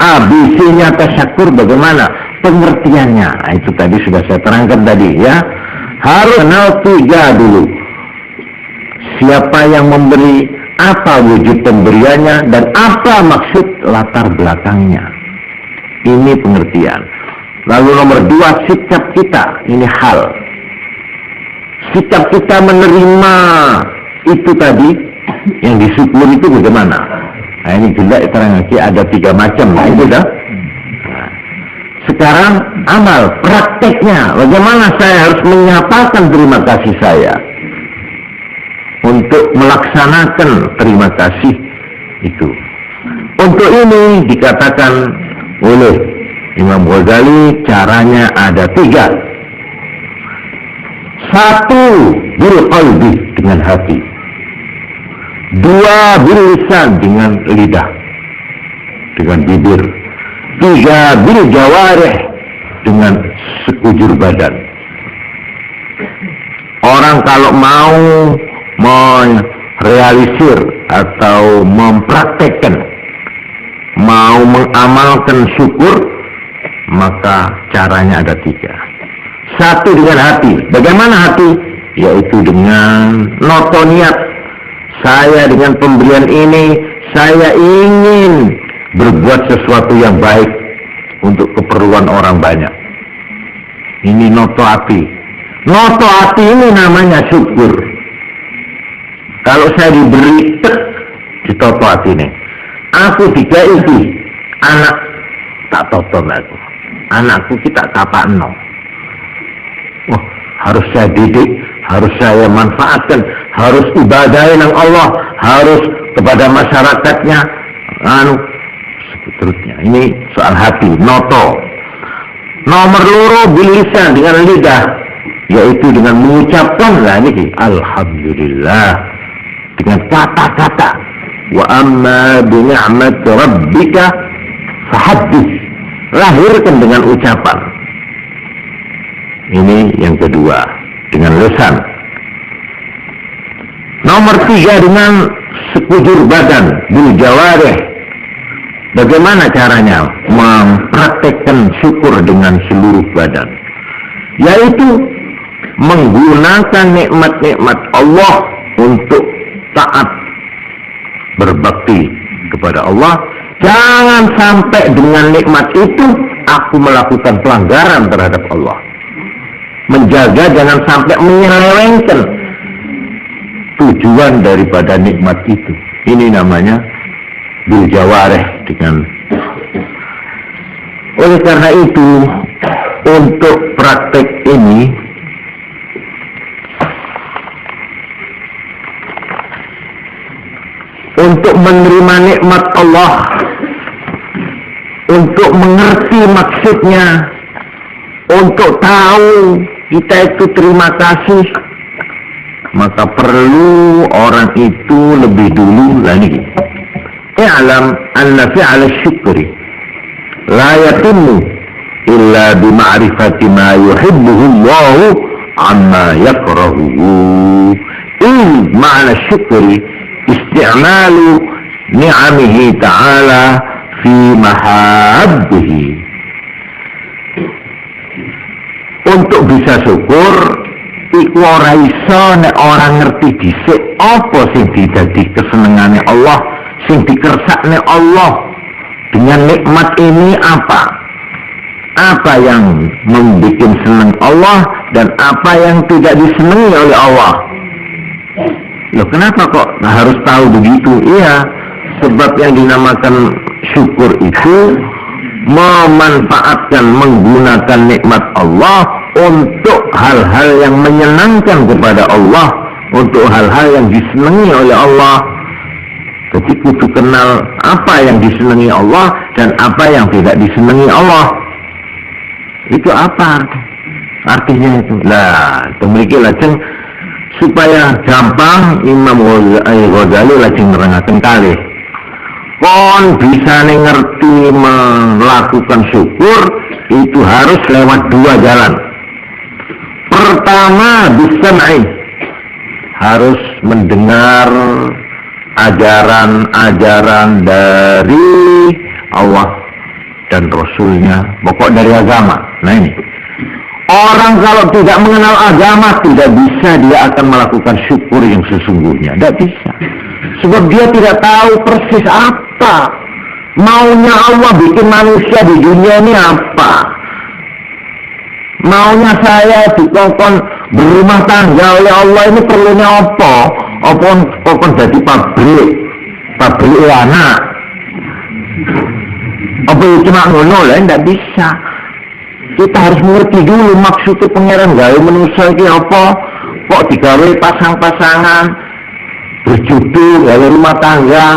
ABC-nya tasyakur bagaimana pengertiannya. Nah, itu tadi sudah saya terangkan tadi ya. Harus kenal 3 dulu. Siapa yang memberi, apa wujud pemberiannya, dan apa maksud latar belakangnya. Ini pengertian. Lalu nomor 2, sikap kita. Ini hal. Sikap kita menerima itu tadi, yang disyukur itu bagaimana? Nah, ini juga terang lagi ada 3 macam. Nah, itu dah. Sekarang amal, prakteknya. Bagaimana saya harus menyatakan terima kasih saya untuk melaksanakan terima kasih itu. Untuk ini dikatakan oleh Imam Ghazali caranya ada 3. 1 bil qalbi dengan hati. 2 bil lisan dengan lidah, dengan bibir. 3 bil jawarih dengan sekujur badan. Orang kalau mau merealisir atau mempraktekkan, mau mengamalkan syukur, maka caranya ada 3. 1 dengan hati. Bagaimana hati? Yaitu dengan noto niat. Saya dengan pemberian ini, saya ingin berbuat sesuatu yang baik untuk keperluan orang banyak. Ini noto hati. Noto hati ini namanya syukur. Kalau saya diberi di toto hati ini, aku dikai anak tak toton aku. Anakku kita kapakno. Wah, harus saya didik, harus saya manfaatkan, harus ibadahin nang Allah, harus kepada masyarakatnya, seterusnya. Ini soal hati, noto. Nomor 2 bil lisan dengan lidah, yaitu dengan mengucapkan lah ini alhamdulillah dengan kata-kata. Wa amma bi ni'mati rabbika fahaddits. Lahirkan dengan ucapan. Ini yang kedua, dengan lisan. Nomor 3 dengan sekujur badan, bil jawarih. Bagaimana caranya mempraktekkan syukur dengan seluruh badan? Yaitu menggunakan nikmat-nikmat Allah untuk taat, berbakti kepada Allah. Jangan sampai dengan nikmat itu aku melakukan pelanggaran terhadap Allah. Menjaga jangan sampai menyelewengkan tujuan daripada nikmat itu. Ini namanya bil jawarih dengan. Oleh karena itu, untuk praktek ini untuk menerima nikmat Allah, untuk mengerti maksudnya, untuk tahu kita itu terima kasih, maka perlu orang itu lebih dulu lagi i'lam anna fi'al syukri la yatimmu illa bima'rifati ma yuhibbuhu Allah amma yakrahuhu. In ma'na syukri isti'malu ni'amihi ta'ala fi mahabbihi. Untuk bisa syukur iku ora iso nek orang ngerti dhisik apa sing dadi kesenengane Allah, sing dikersakne Allah dengan nikmat ini apa yang membuat senang Allah dan apa yang tidak disenangi oleh Allah. Loh, kenapa kok harus tahu begitu? Iya, sebab yang dinamakan syukur itu memanfaatkan, menggunakan nikmat Allah untuk hal-hal yang menyenangkan kepada Allah, untuk hal-hal yang disenangi oleh Allah. Jadi kudu kenal apa yang disenangi Allah dan apa yang tidak disenangi Allah. Itu apa artinya itu? Lah, memiliki lajeng supaya gampang Imam Ghazali lajeng nerangkan kali. Kon bisa ngerti melakukan syukur itu harus lewat 2 jalan. Pertama, bisam'i, harus mendengar ajaran-ajaran dari Allah, dan Rasulnya, pokok dari agama. Nah ini, orang kalau tidak mengenal agama tidak bisa dia akan melakukan syukur yang sesungguhnya, tidak bisa. Sebab dia tidak tahu persis apa maunya Allah bikin manusia di dunia ini apa. Maunya saya dikongkon berumah tangga oleh Allah ini perlunya apa? Apa jadi pabrik anak? Apa cuma ngono lah, tidak bisa. Kita harus mengerti dulu maksudnya pangeran gawe manusia iki apa? Kok digawe pasang-pasangan, berjodoh, gawe rumah tangga,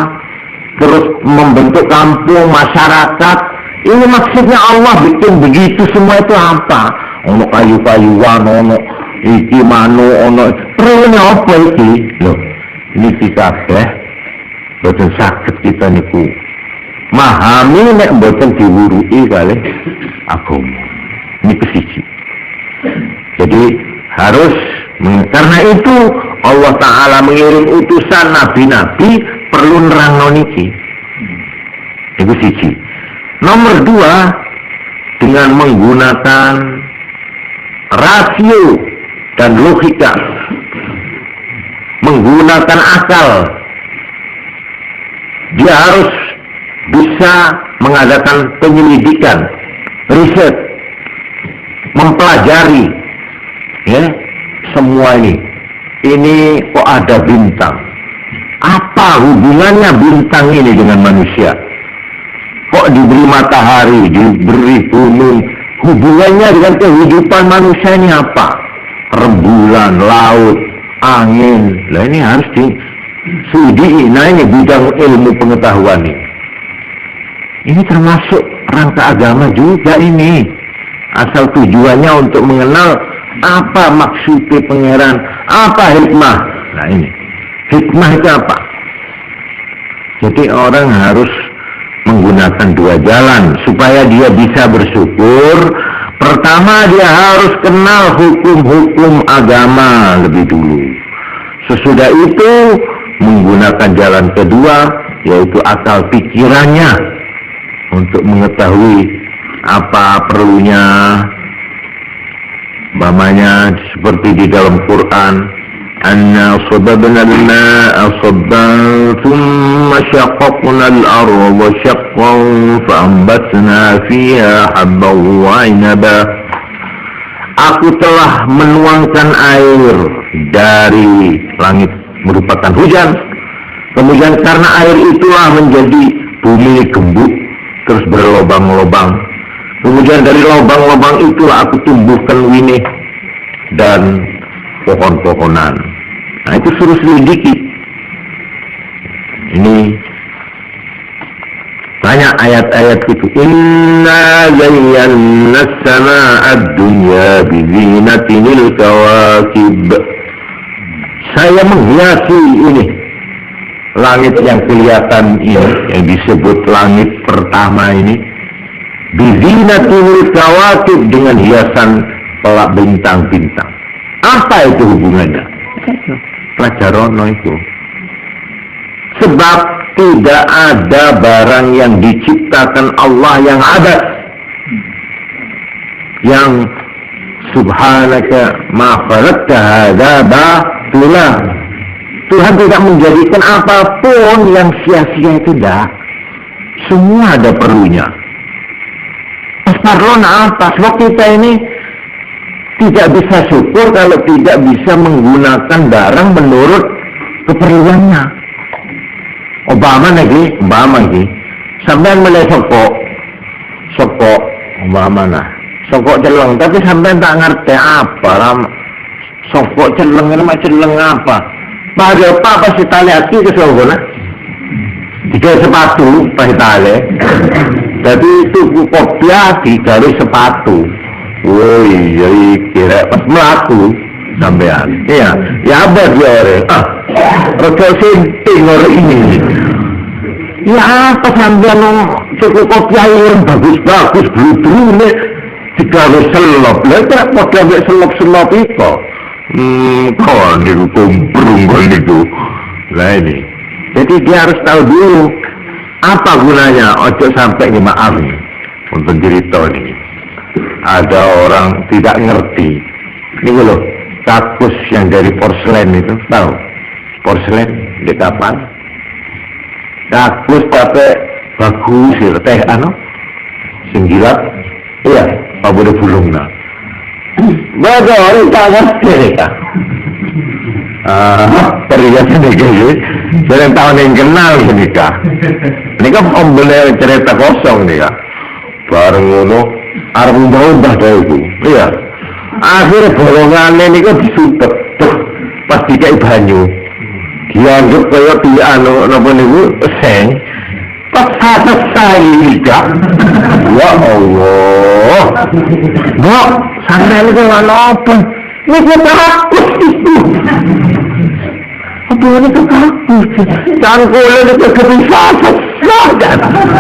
terus membentuk kampung, masyarakat. Ini maksudnya Allah bikin begitu semua itu apa? Ono kayu-kayuan, ono iki manu, ono perlunya apa iki? Loh, ini kabeh boten saged kita niku mahami nek boten diwuruki kali agama. Ini kesiji. Jadi harus, karena itu Allah Ta'ala mengirim utusan nabi-nabi perlu nerangno niki. Itu siji. Nomor 2, dengan menggunakan rasio dan logika, menggunakan akal. Dia harus bisa mengadakan penyelidikan, riset, mempelajari, ya, semua ini. Ini kok ada bintang? Apa hubungannya bintang ini dengan manusia? Kok diberi matahari, diberi bumi? Hubungannya dengan kehidupan manusia ini apa? Rembulan, laut, angin. Nah ini harus diselidiki. Nah ini bidang ilmu pengetahuan ini. Ini termasuk rangka agama juga ini. Asal tujuannya untuk mengenal apa maksudnya pangeran, apa hikmah. Nah ini, hikmah itu apa? Jadi orang harus menggunakan 2 jalan supaya dia bisa bersyukur. Pertama, dia harus kenal hukum-hukum agama lebih dulu. Sesudah itu menggunakan jalan kedua, yaitu akal pikirannya untuk mengetahui apa perlunya. Umpamanya seperti di dalam Quran, anna sababna al-ma'a sabban thumma shaqqaqna al-arda shaqqan fa'ambatna fiha habban wa 'inaba. Aku telah menuangkan air dari langit merupakan hujan, kemudian karena air itulah menjadi bumi gembuk terus berlobang-lobang. Kemudian dari lubang-lubang itulah aku tumbuhkan winih dan pohon-pohonan. Nah itu suruh selidiki. Ini banyak ayat-ayat itu. Inna zayyana as-samaa'a ad-dunya bizinatil kawakib. Saya menghiasi ini langit yang kelihatan ini, yang disebut langit pertama ini, bizinatil kawakib, dengan hiasan pelak bintang-bintang. Apa itu hubungannya? Pelajarono itu. Sebab tidak ada barang yang diciptakan Allah yang ada, yang subhanaka ma khalaqta hadza batila. Tuhan tidak menjadikan apapun yang sia-sia itu, tidak. Semua ada perlunya. Parlona apa? Sebab kita ini tidak bisa syukur kalau tidak bisa menggunakan barang menurut keperluannya. Obama lagi, sampean mulai sokok, Obama nah, sokok celeng. Tapi sampean tak ngerti apa ram, sokok celeng apa? Pada apa si tali hati ke sokok nah? 3 sepatu pas tali. Jadi itu kopiah digawe sepatu. Woi, jadi kira pas melaku sampean. Iya, ya abad ya orang. Rojo sinting orang ini. Ya apa sampean cukup kopiah yang bagus-bagus bulu-bulu nih digawe selop. Lah kok gawe selop-selop itu. Kawan itu kumprung itu. Lah ini. Jadi dia harus tahu dulu apa gunanya. Ojo sampai maaf nih. untuk cerita nih. Ada orang tidak ngerti. Ini loh, kakus yang dari porselen itu, tahu? Porselen di kapal. Kakus tapi bagus ya, teh singgilat. Iya, apa boleh bulungna. Baga orang tak ngerti mereka. Perhiasan mereka ini, saya tahun yang kenal mereka. Ini kan om boleh cerita kosong nih kak. Bareng ngono, arep mbah dah itu. Iya. Akhirnya bolongannya ini kan disutet. Pas dikai banyu. Dianggap kayak di apa niku seng. Pas selesai nikah. Ya Allah. Mbak, sampai ini kan apa? Ini kakus itu. Apa ini kakus? Cangkulan itu kepisah.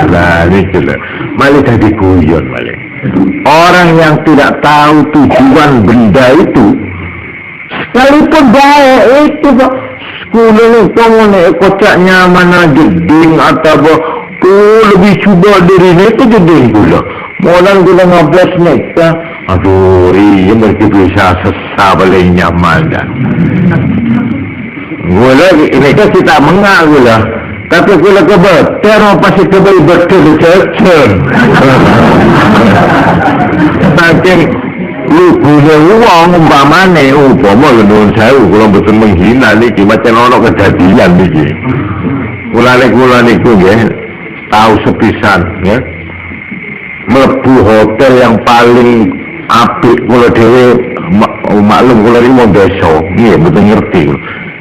Nah, ini jelas. Malah jadi guyon malah. Orang yang tidak tahu tujuan benda itu, sekalipun baik itu kok sekolah ini kocak nyaman jeding atau lebih coba diri itu jeding pula. Molan gula ngablas mereka, aduh iya mereka bisa sesah balik nyaman dah. Gula ini kan kita mengal gula. Tapi kalau kebetulan pasti kembali betul-betul. Saking lu punya uang umpamanya, umpama menurut saya kalau betul menghina ni, macam orang kejadian ni. Kulani ya, tahu sepisan ya. Melebu hotel yang paling apik kalau dewe maklum kalau ini mau besok, iya betul ngerti.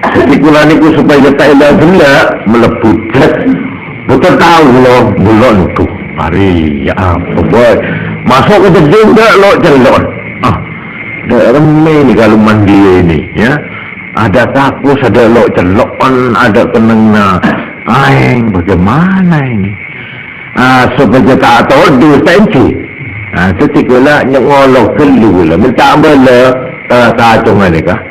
Jadi kulaniku supaya tak ada benda melebut betul tahu loh belum tuh hari ya apa boy masuk ke jeding dah lo celon dah remeh ni kalau mandi ini ya ada kakus ada lo celon ada kenengna aing bagaimana ini supaya tak tahu dua sensi ketika lah nyengolok kelu lah minta bela kacung ni kah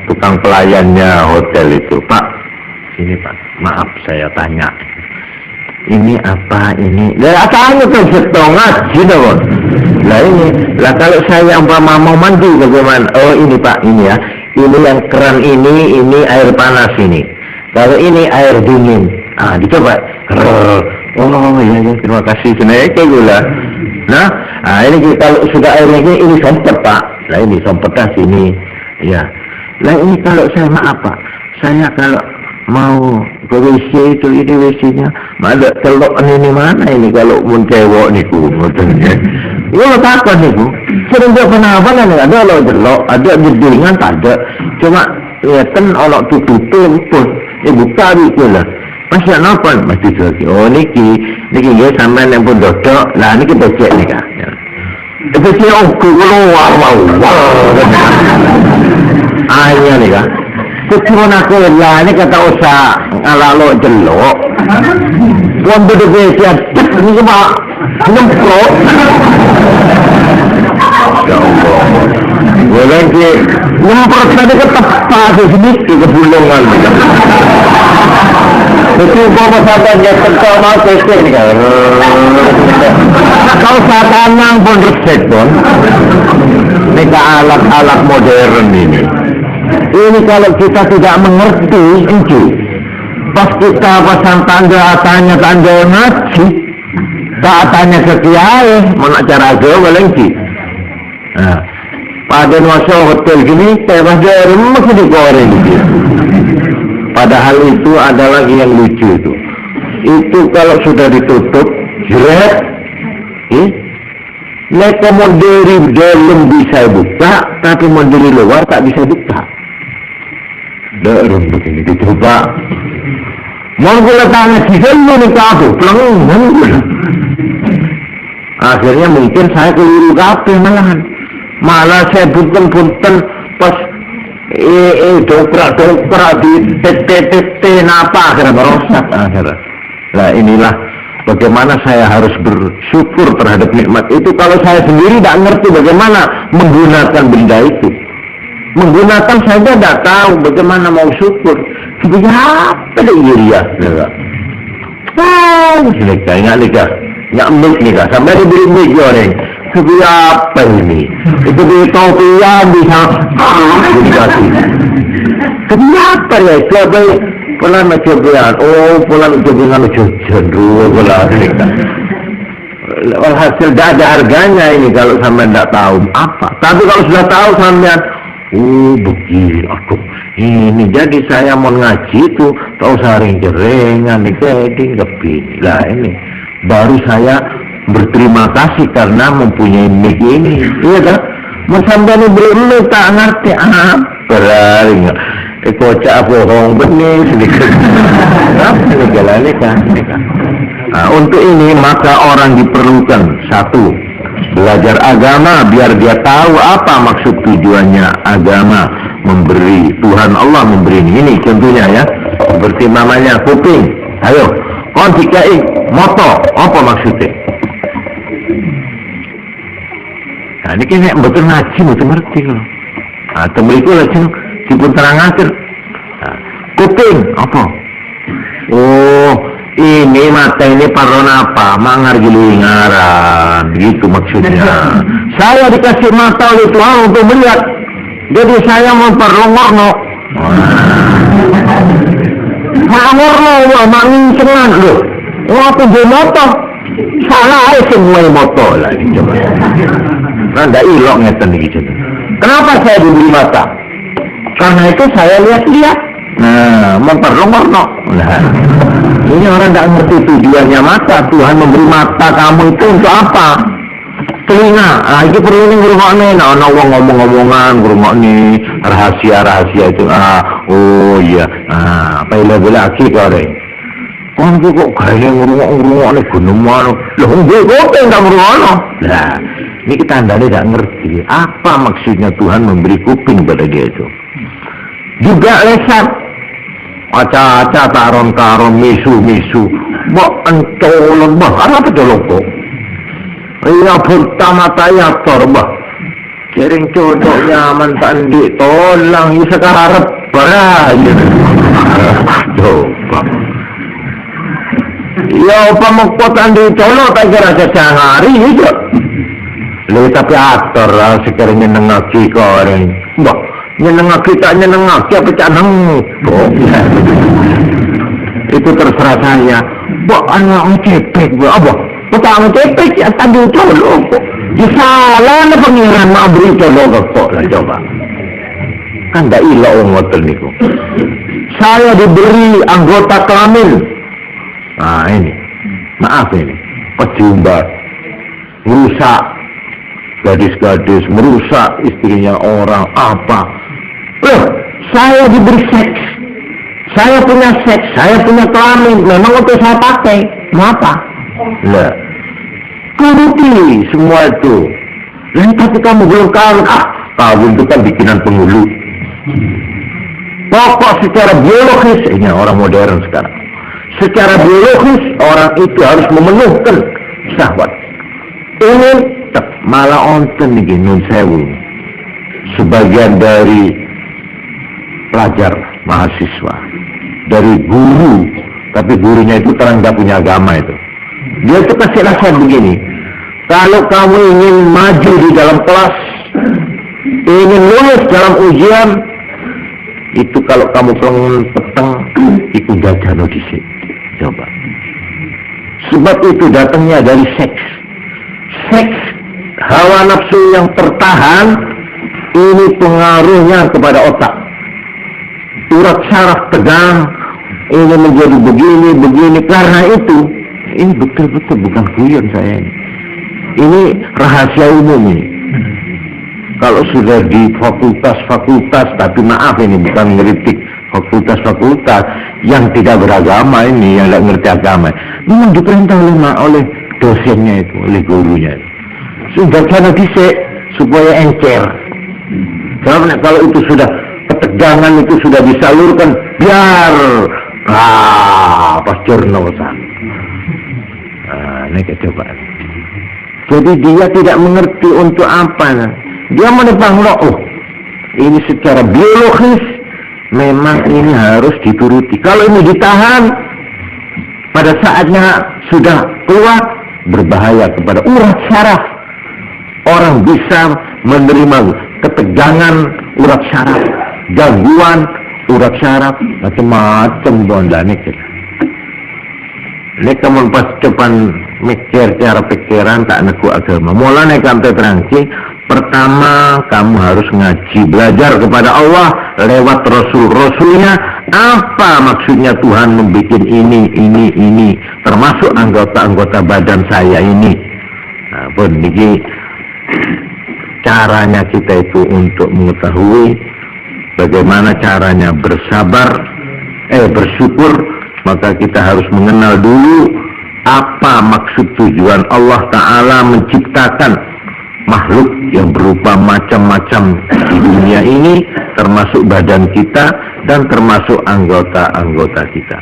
tukang pelayannya hotel itu, Pak, ini Pak, maaf saya tanya, ini apa ini? Lah tanya tuh setengah, gitu kan? Lah ini, lah kalau saya umpama mau mandi bagaimana? Oh ini Pak, ini ya, ini yang keran ini air panas ini. Kalau ini air dingin, dicoba. Oh iya terima kasih sebenarnya kayak gula. Nah, ini kalau sudah airnya ini sompet Pak. Lah ini sompetnya sini, ya. Lah ini kalau saya maaf Pak, saya kalau mau ke WC itu ini WC-nya, ada telok ini mana ini kalau mun cewek niku, maksudnya. Iya takkan niku, sering dia kenapa nih ada lo telok, ada jedingan tak ada, cuma kelihatan olok tutupin pun, buka gitu lah. Masih apa? Masih lagi. Oh niki ya sama yang pun dodok, lah niki becek nih kak. Becek aku keluar wow. Ayo nih kak, kecuma aku lah ini kata usah ala lo jelok. Tuan berdua siap, ini cuma nyemprot. Ya Allah, boleh ki nyemprot tadi ke tepat sedikit ke bulungan. Itu bawa sahabatnya terkau mau kesek nih kak. Kau satanang pun resek pun. Ini ke alat-alat modern ini. Ini kalau kita tidak mengerti, pas kita pasang tanda ngaji, tanya ke kiai, mana cara agama lagi. Nah, pada masa hotel gini, tewas dari masih digoreng gitu. Padahal itu adalah yang lucu itu. Itu kalau sudah ditutup, jeret, mereka mau dari dalam bisa buka, tapi mau dari luar tak bisa buka. Dalam begini dicoba. Mau gula tangan si selu nih kabur, pelang. Akhirnya mungkin saya keliru kape malahan. Malah saya punten pas dongkrak di tete napa akhirnya merosak akhirnya. Nah inilah bagaimana saya harus bersyukur terhadap nikmat itu kalau saya sendiri tidak ngerti bagaimana menggunakan benda itu. Menggunakan saja tidak tahu bagaimana mau syukur. Sebenarnya apa dia iriah? Ingat lika. nggak mic nih kak, sampai diberi mic goreng. Tapi apa ini? Itu di topian bisa dikasih. Tapi apa ya? Coba pelan cobian. Oh, pelan cobian cenderung pelan ini kan. Hasil tidak ada harganya ini kalau sampai tidak tahu apa. Tapi kalau sudah tahu sampai, begini, aduh, ini jadi saya mau ngaji itu tahu saring jerengan nih kayak begini lah ini. Baru saya berterima kasih karena mempunyai mic ini, iya kan? Mau sampai ini beri tak ngerti berarti nggak? Kocak bohong benih sedikit. Ini jalan kan? Nah, untuk ini maka orang diperlukan satu, belajar agama biar dia tahu apa maksud tujuannya agama memberi. Tuhan Allah memberi ini contohnya ya, seperti namanya kuping. Ayo, kon dikai moto apa maksudnya? Nah, ini kayaknya betul ngaji betul ngerti loh. Atau beriku lagi dipun terangaken. Nah, kuping apa? Oh, ini mata ini paron apa? Mangar gilingaran, gitu maksudnya. Saya dikasih mata oleh Tuhan untuk melihat, jadi saya memperlongorno. Mangorno, mangincengan loh. Waktu di moto, salah semua moto lagi coba. Nggak ilok ngeten gitu. Kenapa saya diberi mata? Karena itu saya lihat-lihat. Nah, memperlongorno. Nah, ini orang tidak ngerti tujuannya mata. Tuhan memberi mata kamu itu untuk apa? Telinga. Nah, itu perlu nih ngurungoknya. Nah, wong ngomong-ngomongan, ngurungoknya rahasia-rahasia itu. Oh iya. Apa lagi koreng? Orang itu kok kaya ngurungok-ngurungoknya gunung mana? Loh, kok enggak ngurungokno? Nah, ini kita tidak ngerti. Apa maksudnya Tuhan memberi kuping pada dia itu? Juga lesat. Aca-aca taron-taron misu-misu mbak entolong mbak apa dolong kok iya pertama tayator mbak jaring codok nyaman tandi tolang bisa keharap barang coba ya apa mengkot tandi colok tak kira cacangari itu lebih tapi aktor lah sekiranya nengaki koreng mbak nyenengak kita nyenengak siapa caneng itu terserah saya mbak anak cepek mbak apa petang cepek ya tadi colok di salah na pengiran mau beri colok kok lah coba kan gak ilah ngotel niku saya diberi anggota kelamin nah ini maaf ini pejumbar merusak gadis-gadis merusak istrinya orang apa. Loh, saya diberi seks, saya punya seks, saya punya kelamin, memang untuk saya pakai, mau apa? Lah, turuti semua itu. Lain tapi kamu belum kawin, kawin itu kan bikinan penghulu. Pokok secara biologis, ini orang modern sekarang. Secara biologis orang itu harus memenuhkan syahwat. Ini malah onten nih nun sewu. Sebagian dari pelajar mahasiswa dari guru, tapi gurunya itu terang gak punya agama itu. Dia itu kasih nasihat begini, kalau kamu ingin maju di dalam kelas, ingin lulus dalam ujian, itu kalau kamu pengen peteng, ikut jajan dhisik. Coba. Sebab itu datangnya dari seks. Seks, hawa nafsu yang tertahan, ini pengaruhnya kepada otak. Urat saraf tegang, ini menjadi begini, karena itu, ini betul-betul bukan guyon saya ini. Ini rahasia umum ini. Kalau sudah di fakultas-fakultas, tapi maaf ini bukan ngeritik fakultas-fakultas yang tidak beragama ini, yang tidak ngerti agama, memang diperintah oleh dosennya itu, oleh gurunya itu. Sudah sana disek supaya encer. Karena kalau itu sudah ketegangan itu sudah disalurkan, biar pas jurnosan. Ini kecobaan. Jadi dia tidak mengerti untuk apa. Dia menebang ini secara biologis memang ini harus dituruti. Kalau ini ditahan, pada saatnya sudah keluar, berbahaya kepada urat syaraf. Orang bisa menerima ketegangan urat syaraf, gangguan urat syaraf, macam-macam bondane kita. Ini kamu pas depan mikir cara pikiran tak neku agama. Mulanya kamu terangki, pertama kamu harus ngaji, belajar kepada Allah lewat Rasul-Rasulnya. Apa maksudnya Tuhan membuat ini, termasuk anggota-anggota badan saya ini. Nah, pun ini caranya kita itu untuk mengetahui bagaimana caranya bersyukur, maka kita harus mengenal dulu apa maksud tujuan Allah Ta'ala menciptakan makhluk yang berupa macam-macam di dunia ini, termasuk badan kita dan termasuk anggota-anggota kita.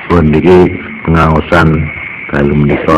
Pun ini pengawasan kalau menikah.